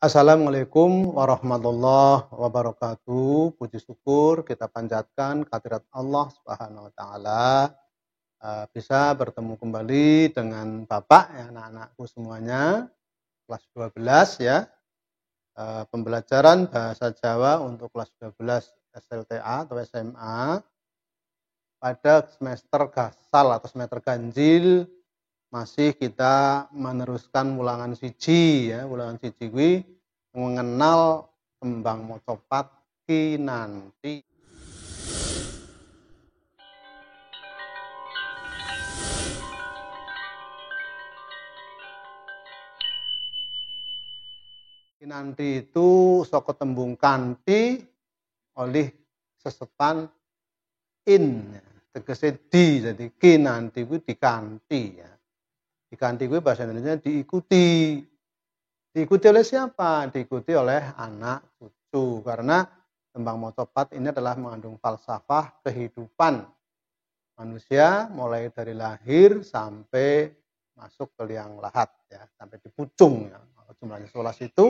Assalamualaikum warahmatullahi wabarakatuh. Puji syukur kita panjatkan kehadirat Allah Subhanahu wa taala, bisa bertemu kembali dengan Bapak ya, anak-anakku semuanya, kelas 12 ya. Pembelajaran bahasa Jawa untuk kelas 12 SLTA atau SMA pada semester gasal atau semester ganjil. Masih kita meneruskan ulangan siji ya, ulangan siji kuwi mengenal tembang mocopat kinanti. Kinanti itu saka tembung kanthi oleh sesepan in, tegese di, jadi kinanti kuwi dikanthi ya. Dikanthi kuwi bahasa Indonesia diikuti. Diikuti oleh siapa? Diikuti oleh anak cucu. Karena tembang mocopat ini adalah mengandung falsafah kehidupan manusia mulai dari lahir sampai masuk ke liang lahat ya, sampai di pucung ya. Jumlahnya 11 itu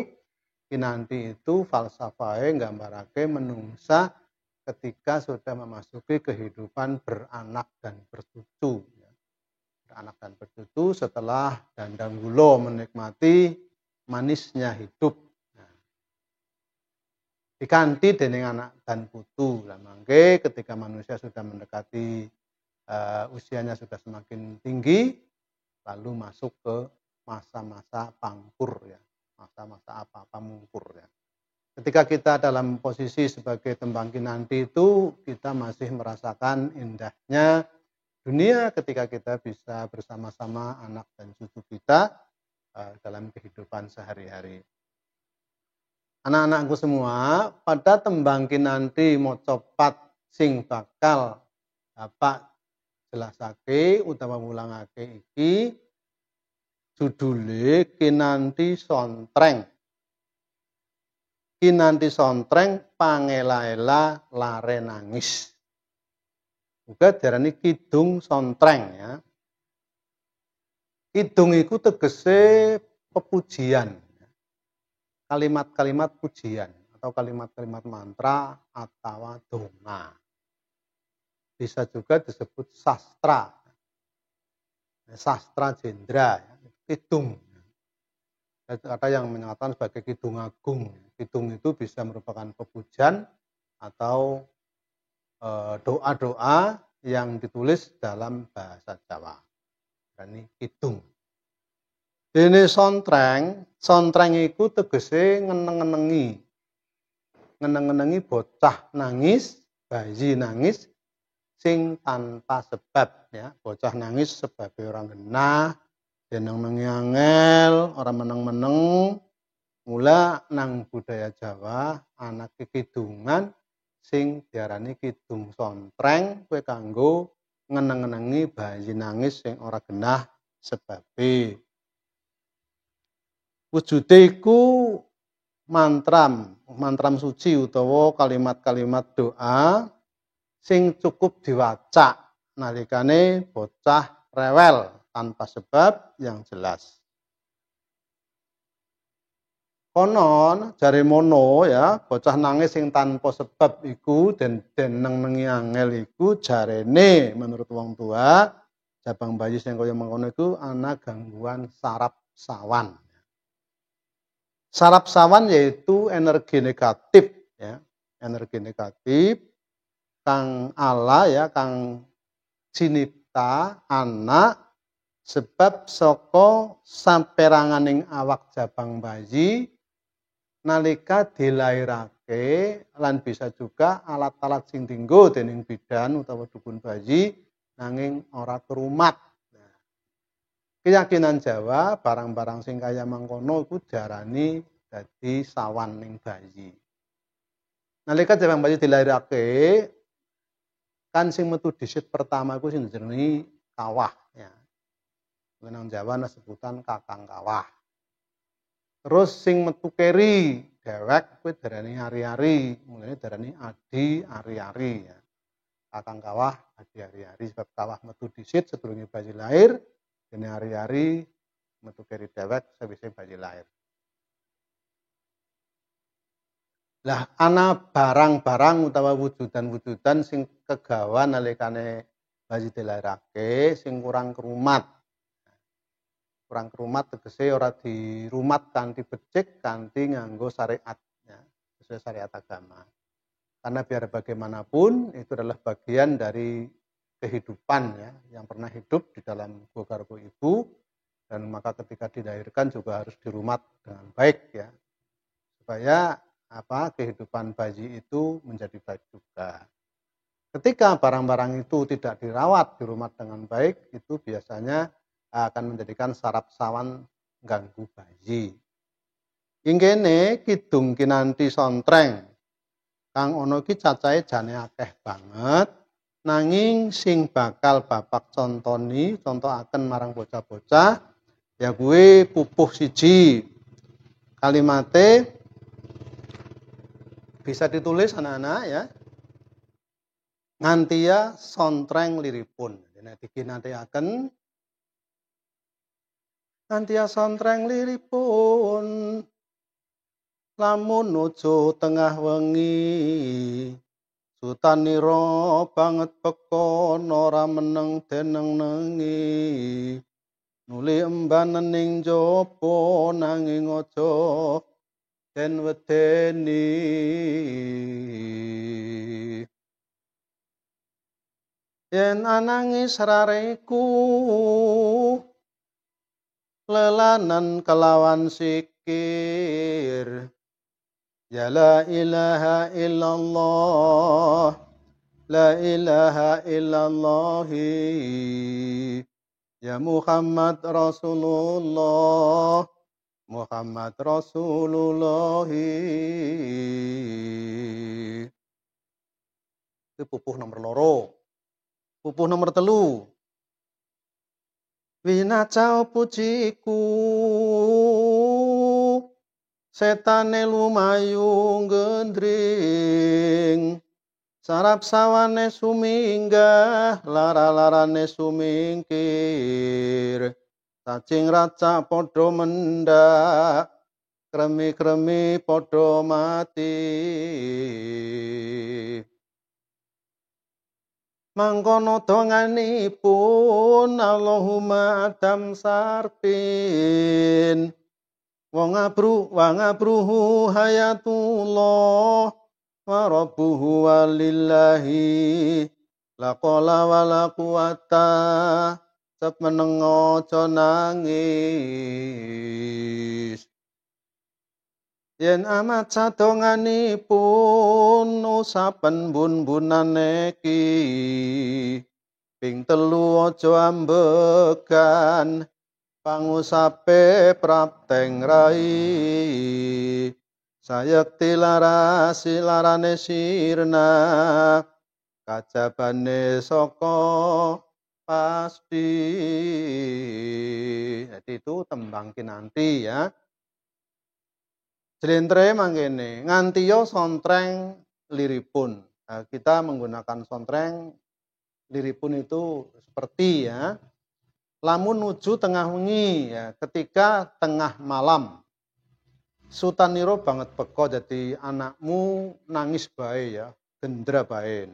kinanti itu falsafahe nggambarake menungsa ketika sudah memasuki kehidupan beranak dan bercucu ya. Beranak dan bercucu setelah dandang gula menikmati manisnya hidup. Nah, dikanthi dening anak dan putu. Lah mangke ketika manusia sudah mendekati usianya sudah semakin tinggi, lalu masuk ke masa-masa pangkur ya, masa-masa apa-apa mungkur ya. Ketika kita dalam posisi sebagai tembang kinanti itu, kita masih merasakan indahnya dunia ketika kita bisa bersama-sama anak dan cucu kita dalam kehidupan sehari-hari. Anak-anakku semua, pada tembang kinanti mocopat sing bakal Bapak jelasake utawa ngulangake iki judule Kinanti Sontreng. Kinanti Sontreng pangela-ela lare nangis. Uga diarani kidung sontreng ya. Kidung iku tegese pepujian. Kalimat-kalimat pujian atau kalimat-kalimat mantra atau donga. Bisa juga disebut sastra. Sastra jendra, kidung. Ada yang menyatakan sebagai kidung agung. Kidung itu bisa merupakan pepujian atau doa-doa yang ditulis dalam bahasa Jawa. Ini kidung. Dene sontreng, sontreng iku tegese ngeneng-ngenengi. Ngeneng-ngenengi bocah nangis, bayi nangis sing tanpa sebab ya. Bocah nangis sebabnya orang genah, jeneng-nengi angel, ora meneng-meneng. Mula nang budaya Jawa anak kidungan sing diarani kidung sontreng kuwi kanggo ngeneng-ngenengi bayi nangis sing ora genah sebabe. Wujude iku mantram suci utawa kalimat-kalimat doa sing cukup diwaca nalikane bocah rewel tanpa sebab yang jelas. Konon jare mono ya, bocah nangis sing tanpa sebab iku den neng-nengi angel iku jarene menurut wong tua, jabang bayi sing kaya mengkono iku ana gangguan saraf sawan. Saraf sawan yaitu energi negatif ya, energi negatif kang Allah ya, kang cinipta anak sebab saka samperanganing awak jabang bayi nalika dilairake lan bisa juga alat-alat sing dienggo dening bidan utawa dukun bayi nanging ora kerumat. Nah, keyakinan Jawa barang-barang sing kaya mangkono iku diarani dadi sawan ning bayi. Nalika jabang bayi dilairake kan sing metu disit pertama iku sing jenenge kawah ya. Nang Jawa ana sebutan kakang kawah. Terus sing metu keri dewek kuwi darani ari-ari, mulane darani adi ari-ari ya. Kakang kawah adi ari-ari sebab kawah metu disit sedurunge bayi lahir, dene ari-ari metu keri dewek sawise bayi lahir. Lah ana barang-barang utawa wujudan-wujudan sing kegawa nalikane bayi dilairake sing kurang krumat. Kurang krumat tegese ora dirumat kanthi becik, kanthi nganggo syariat ya, sesuai syariat agama. Karena biar bagaimanapun itu adalah bagian dari kehidupan ya, yang pernah hidup di dalam gua garbo ibu dan maka ketika dilahirkan juga harus dirumat dengan baik ya. Supaya kehidupan bayi itu menjadi baik juga. Ketika barang-barang itu tidak dirawat, dirumat dengan baik, itu biasanya akan menjadikan saraf sawan ganggu bayi. Ing kene kidung kinanthi sontreng kang ana iki cacahe jane akeh banget, nanging sing bakal bapak contohaken marang bocah-bocah ya kuwi pupuh siji. Kalimate bisa ditulis anak-anak ya. Ngantia sontreng liripun. Nek diginakaken ngantia sontreng liripun lamun nuju tengah wengi sutanira banget pekon ora meneng deneng nengi nuli embanen ning jaba nanging aja den wedeni. Yen anangis rareku lelanan kelawan sikir ya la ilaha illallah la ilaha illallah ya Muhammad Rasulullah Muhammad Rasulullah. Itu pupuh nomor loro. Pupuh nomor telu. Winacau pujiku setane lumayu gendring sarap sawane suminggah lara-larane sumingkir cacing raca padha mendak kremi-kremi padha mati. Mangkono donganipun Allahumma adam sarpin wong abruhu hayatullah wa rabbuhu walillahi laqala wala quwata sep meneng aja nangis. Yen amat sadonganipun usapen bun-bunane ki ping telu aja ambegan pangusape prapteng rai sayekti larane sirna kajabane saka pasti. Jadi itu tembang kinanti ya. Jlentre mangkene, ngantiya sontreng liripun. Nah, kita menggunakan sontreng liripun itu seperti ya. Lamun nuju tengah wengi ya, ketika tengah malam. Sutaniro banget beko jadi anakmu nangis bae ya, gendra bae.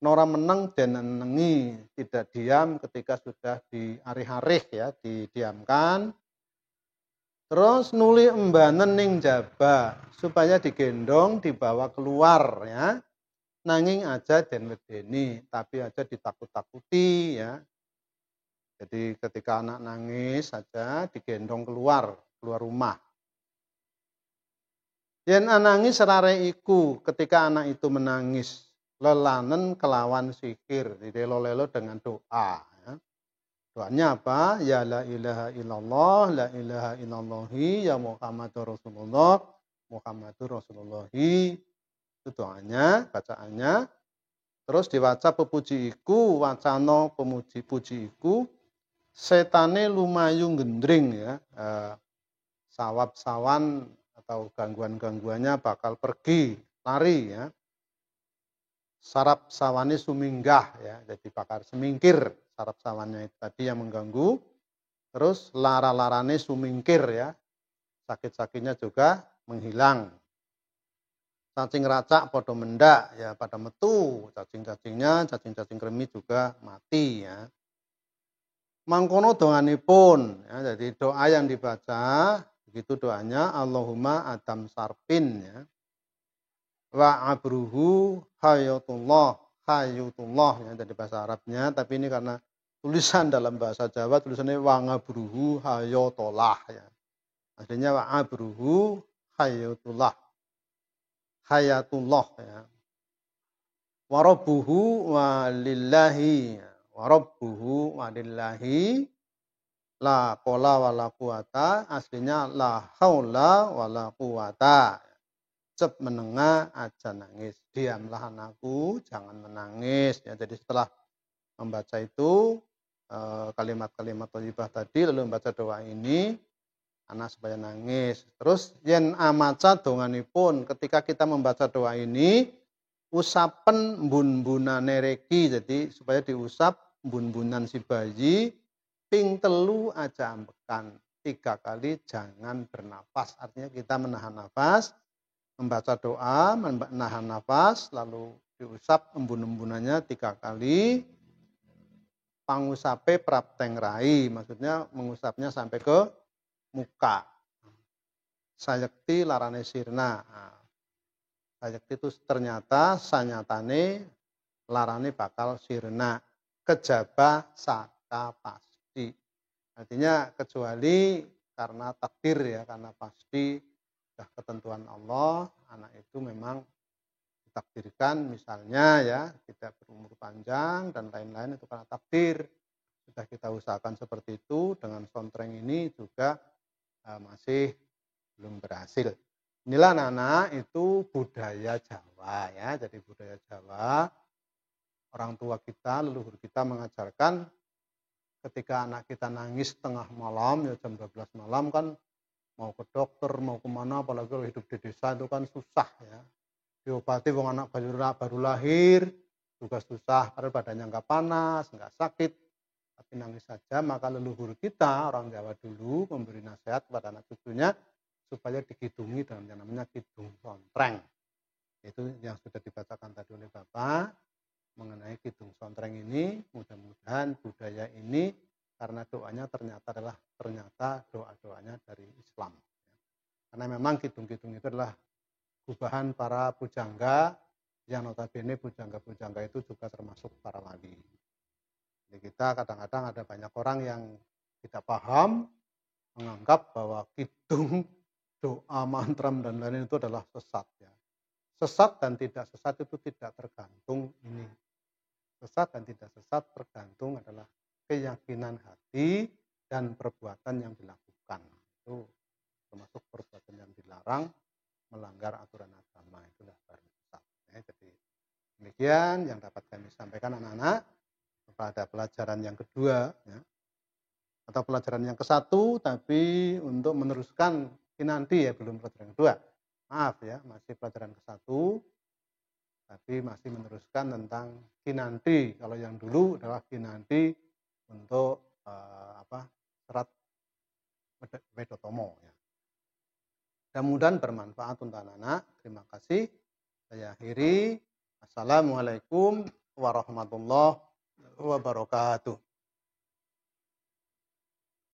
Nora meneng dan nengi, tidak diam ketika sudah diarih-arih ya, didiamkan. Terus nuli embanen ning jaba supaya digendong dibawa keluar ya. Nanging aja den wedeni, tapi aja ditakut-takuti ya. Jadi ketika anak nangis saja digendong keluar rumah. Yen anangis rare iku ketika anak itu menangis lelanen kelawan sikir, dilelo-lelo dengan doa ya. Doanya apa? Ya la ilaha illallah, la ilaha illallahi, ya Muhammadur Rasulullah, Muhammadur Rasulullahi. Itu doanya, bacaannya. Terus diwaca pepuji iku, wacana pemuji puji iku, setane lumayu gendring ya. Sawab-sawan atau gangguan-gangguannya bakal pergi, lari ya. Sarap sawane suminggah ya, jadi bakal semingkir. Saraf sawannya itu tadi yang mengganggu, terus lara-larane sumingkir ya, sakit-sakitnya juga menghilang. cacing racak padha mendak ya pada metu, cacing-cacingnya, cacing-cacing kremi juga mati ya. Mangkono donganipun ya, jadi doa yang dibaca begitu doanya Allahumma adam sarpin ya. Wa abruhu hayatullah ya dari bahasa Arabnya, tapi ini karena tulisan dalam bahasa Jawa tulisannya wa ngabruhu hayatullah ya. Artinya wa abruhu hayatullah ya. Warabbuhu walillahi warabbuhu walillahi la qola wala quwata, aslinya la haula wala quwata. Cep menengah aja nangis, diamlah anakku jangan menangis ya. Jadi setelah membaca itu kalimat-kalimat thayyibah tadi lalu membaca doa ini, anak supaya nangis. Terus yen amaca donganipun, ketika kita membaca doa ini usapen mbun-mbunane reki, jadi supaya diusap mbun-mbunan si bayi ping telu aja ambekan 3 kali, jangan bernapas. Artinya kita menahan nafas, membaca doa, menahan nafas, lalu diusap embun-embunannya 3 kali. Pangusape prapteng rai, maksudnya mengusapnya sampai ke muka. Sayekti larane sirna. Nah, sayekti itu ternyata sanyatane larane bakal sirna. Kejaba saka pasti. Artinya kecuali karena takdir ya, karena pasti sudah ketentuan Allah, anak itu memang ditakdirkan misalnya ya tidak berumur panjang dan lain-lain, itu karena takdir. Sudah kita usahakan seperti itu, dengan sontreng ini juga masih belum berhasil. Inilah anak-anak itu budaya Jawa ya. Jadi budaya Jawa, orang tua kita, leluhur kita mengajarkan ketika anak kita nangis tengah malam ya jam 12 malam kan, mau ke dokter, mau kemana, apalagi kalau hidup di desa itu kan susah ya. Diobati wong anak baru lahir juga susah, padahal badannya nggak panas, nggak sakit, tapi nangis saja. Maka leluhur kita, orang Jawa dulu, memberi nasihat kepada anak cucunya supaya dikidungi dengan yang namanya kidung sontreng. Itu yang sudah dibacakan tadi oleh Bapak mengenai kidung sontreng ini. Mudah-mudahan budaya ini, karena doanya ternyata doa-doanya dari Islam. Karena memang kidung-kidung itu adalah gubahan para pujangga, yang notabene pujangga-pujangga itu juga termasuk para wali. Jadi kita kadang-kadang ada banyak orang yang tidak paham, menganggap bahwa kidung, doa, mantra dan lain-lain itu adalah sesat ya. Sesat dan tidak sesat itu tidak tergantung ini. Sesat dan tidak sesat tergantung adalah keyakinan hati dan perbuatan yang dilakukan. Itu termasuk perbuatan yang dilarang, melanggar aturan agama, itulah baru sesat. Ya, jadi demikian yang dapat kami sampaikan anak-anak pada pelajaran yang kedua ya, atau pelajaran yang ke-1, tapi untuk meneruskan kinanti ya, belum pelajaran kedua. Maaf ya, masih pelajaran ke-1, tapi masih meneruskan tentang kinanti. Kalau yang dulu adalah kinanti untuk serat Wedotomo ya. Mudah-mudahan bermanfaat untuk anak-anak. Terima kasih. Saya akhiri. Assalamualaikum warahmatullahi wabarakatuh.